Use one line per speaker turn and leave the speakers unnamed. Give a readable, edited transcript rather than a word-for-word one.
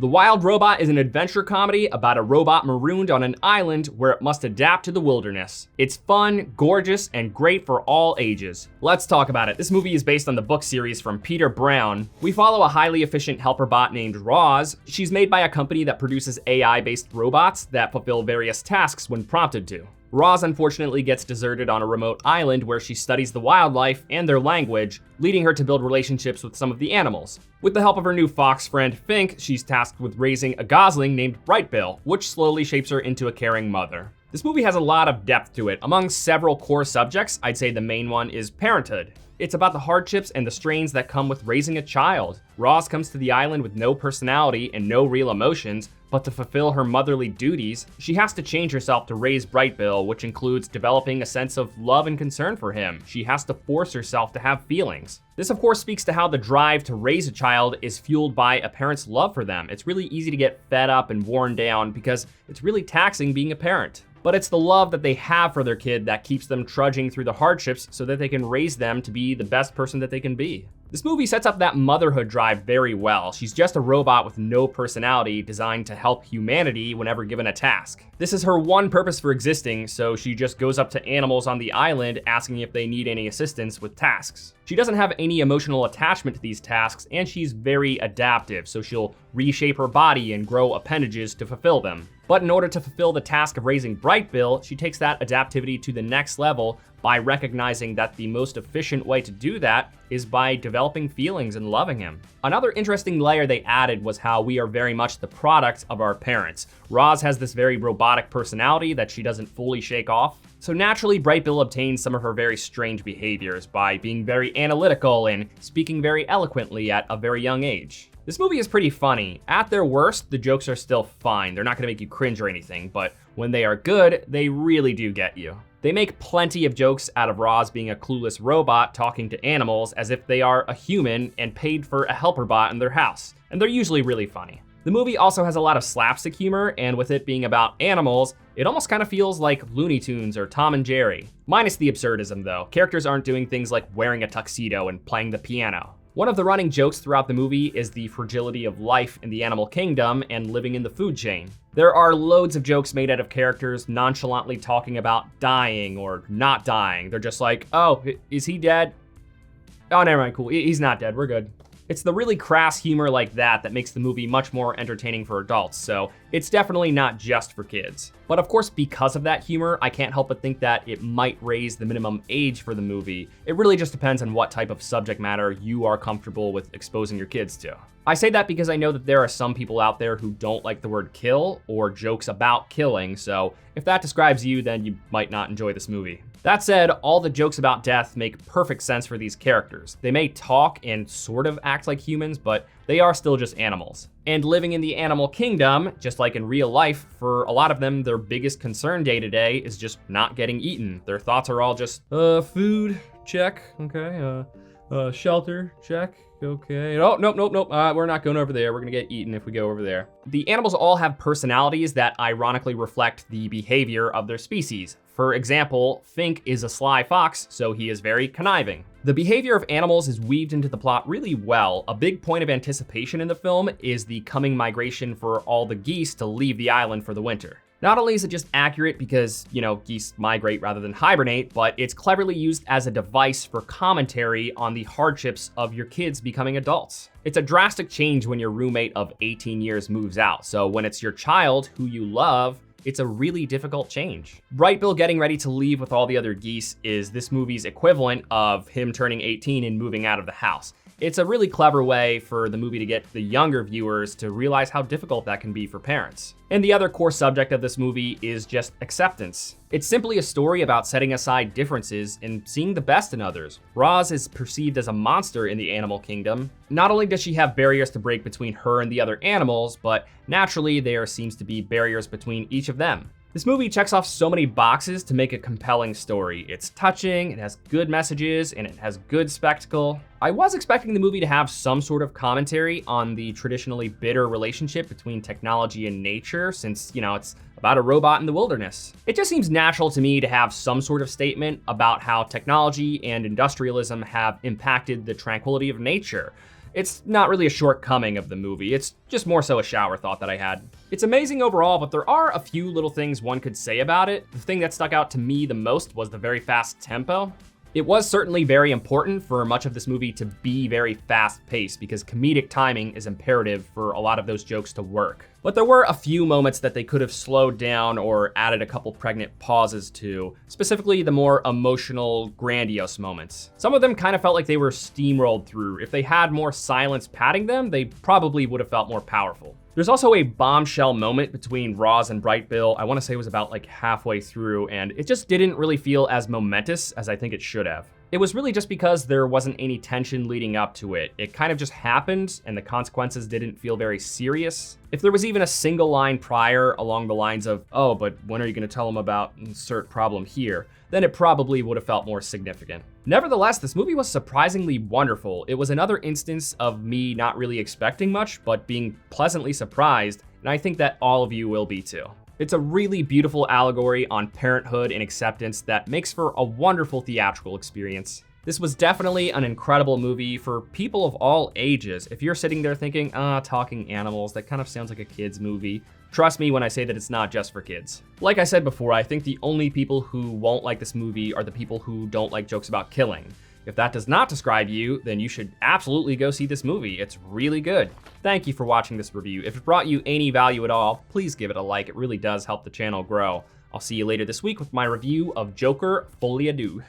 The Wild Robot is an adventure comedy about a robot marooned on an island where it must adapt to the wilderness. It's fun, gorgeous, and great for all ages. Let's talk about it. This movie is based on the book series from Peter Brown. We follow a highly efficient helper bot named Roz. She's made by a company that produces AI-based robots that fulfill various tasks when prompted to. Roz unfortunately gets deserted on a remote island where she studies the wildlife and their language, leading her to build relationships with some of the animals. With the help of her new fox friend Fink, she's tasked with raising a gosling named Brightbill, which slowly shapes her into a caring mother. This movie has a lot of depth to it. Among several core subjects, I'd say the main one is parenthood. It's about the hardships and the strains that come with raising a child. Roz comes to the island with no personality and no real emotions, but to fulfill her motherly duties, she has to change herself to raise Brightbill, which includes developing a sense of love and concern for him. She has to force herself to have feelings. This of course speaks to how the drive to raise a child is fueled by a parent's love for them. It's really easy to get fed up and worn down because it's really taxing being a parent. But it's the love that they have for their kid that keeps them trudging through the hardships so that they can raise them to be the best person that they can be. This movie sets up that motherhood drive very well. She's just a robot with no personality designed to help humanity whenever given a task. This is her one purpose for existing, so she just goes up to animals on the island asking if they need any assistance with tasks. She doesn't have any emotional attachment to these tasks, and she's very adaptive, so she'll reshape her body and grow appendages to fulfill them. But in order to fulfill the task of raising Brightbill, she takes that adaptivity to the next level by recognizing that the most efficient way to do that is by developing feelings and loving him. Another interesting layer they added was how we are very much the product of our parents. Roz has this very robotic personality that she doesn't fully shake off. So naturally, Brightbill obtains some of her very strange behaviors by being very analytical and speaking very eloquently at a very young age. This movie is pretty funny. At their worst, the jokes are still fine. They're not gonna make you cringe or anything, but when they are good, they really do get you. They make plenty of jokes out of Roz being a clueless robot talking to animals as if they are a human and paid for a helper bot in their house, and they're usually really funny. The movie also has a lot of slapstick humor, and with it being about animals, it almost kind of feels like Looney Tunes or Tom and Jerry. Minus the absurdism though. Characters aren't doing things like wearing a tuxedo and playing the piano. One of the running jokes throughout the movie is the fragility of life in the animal kingdom and living in the food chain. There are loads of jokes made out of characters nonchalantly talking about dying or not dying. They're just like, oh, is he dead? Oh, never mind, cool, he's not dead, we're good. It's the really crass humor like that makes the movie much more entertaining for adults, so it's definitely not just for kids. But of course, because of that humor, I can't help but think that it might raise the minimum age for the movie. It really just depends on what type of subject matter you are comfortable with exposing your kids to. I say that because I know that there are some people out there who don't like the word kill or jokes about killing, so if that describes you, then you might not enjoy this movie. That said, all the jokes about death make perfect sense for these characters. They may talk and sort of act like humans, but they are still just animals. And living in the animal kingdom, just like in real life, for a lot of them, their biggest concern day to day is just not getting eaten. Their thoughts are all just, food, check, okay, shelter, check, okay. Oh, nope, we're not going over there. We're gonna get eaten if we go over there. The animals all have personalities that ironically reflect the behavior of their species. For example, Fink is a sly fox, so he is very conniving. The behavior of animals is weaved into the plot really well. A big point of anticipation in the film is the coming migration for all the geese to leave the island for the winter. Not only is it just accurate because, geese migrate rather than hibernate, but it's cleverly used as a device for commentary on the hardships of your kids becoming adults. It's a drastic change when your roommate of 18 years moves out, so when it's your child who you love, it's a really difficult change. Brightbill getting ready to leave with all the other geese is this movie's equivalent of him turning 18 and moving out of the house. It's a really clever way for the movie to get the younger viewers to realize how difficult that can be for parents. And the other core subject of this movie is just acceptance. It's simply a story about setting aside differences and seeing the best in others. Roz is perceived as a monster in the animal kingdom. Not only does she have barriers to break between her and the other animals, but naturally there seems to be barriers between each of them. This movie checks off so many boxes to make a compelling story. It's touching, it has good messages, and it has good spectacle. I was expecting the movie to have some sort of commentary on the traditionally bitter relationship between technology and nature, since, it's about a robot in the wilderness. It just seems natural to me to have some sort of statement about how technology and industrialism have impacted the tranquility of nature. It's not really a shortcoming of the movie, it's just more so a shower thought that I had. It's amazing overall, but there are a few little things one could say about it. The thing that stuck out to me the most was the very fast tempo. It was certainly very important for much of this movie to be very fast-paced because comedic timing is imperative for a lot of those jokes to work. But there were a few moments that they could have slowed down or added a couple pregnant pauses to, specifically the more emotional, grandiose moments. Some of them kind of felt like they were steamrolled through. If they had more silence padding them, they probably would have felt more powerful. There's also a bombshell moment between Roz and Bright Bill. I want to say it was about like halfway through, and it just didn't really feel as momentous as I think it should have. It was really just because there wasn't any tension leading up to it. It kind of just happened, and the consequences didn't feel very serious. If there was even a single line prior along the lines of, oh, but when are you going to tell them about insert problem here, then it probably would have felt more significant. Nevertheless, this movie was surprisingly wonderful. It was another instance of me not really expecting much, but being pleasantly surprised, and I think that all of you will be too. It's a really beautiful allegory on parenthood and acceptance that makes for a wonderful theatrical experience. This was definitely an incredible movie for people of all ages. If you're sitting there thinking, talking animals, that kind of sounds like a kid's movie, trust me when I say that it's not just for kids. Like I said before, I think the only people who won't like this movie are the people who don't like jokes about killing. If that does not describe you, then you should absolutely go see this movie. It's really good. Thank you for watching this review. If it brought you any value at all, please give it a like. It really does help the channel grow. I'll see you later this week with my review of Joker Folie à Deux.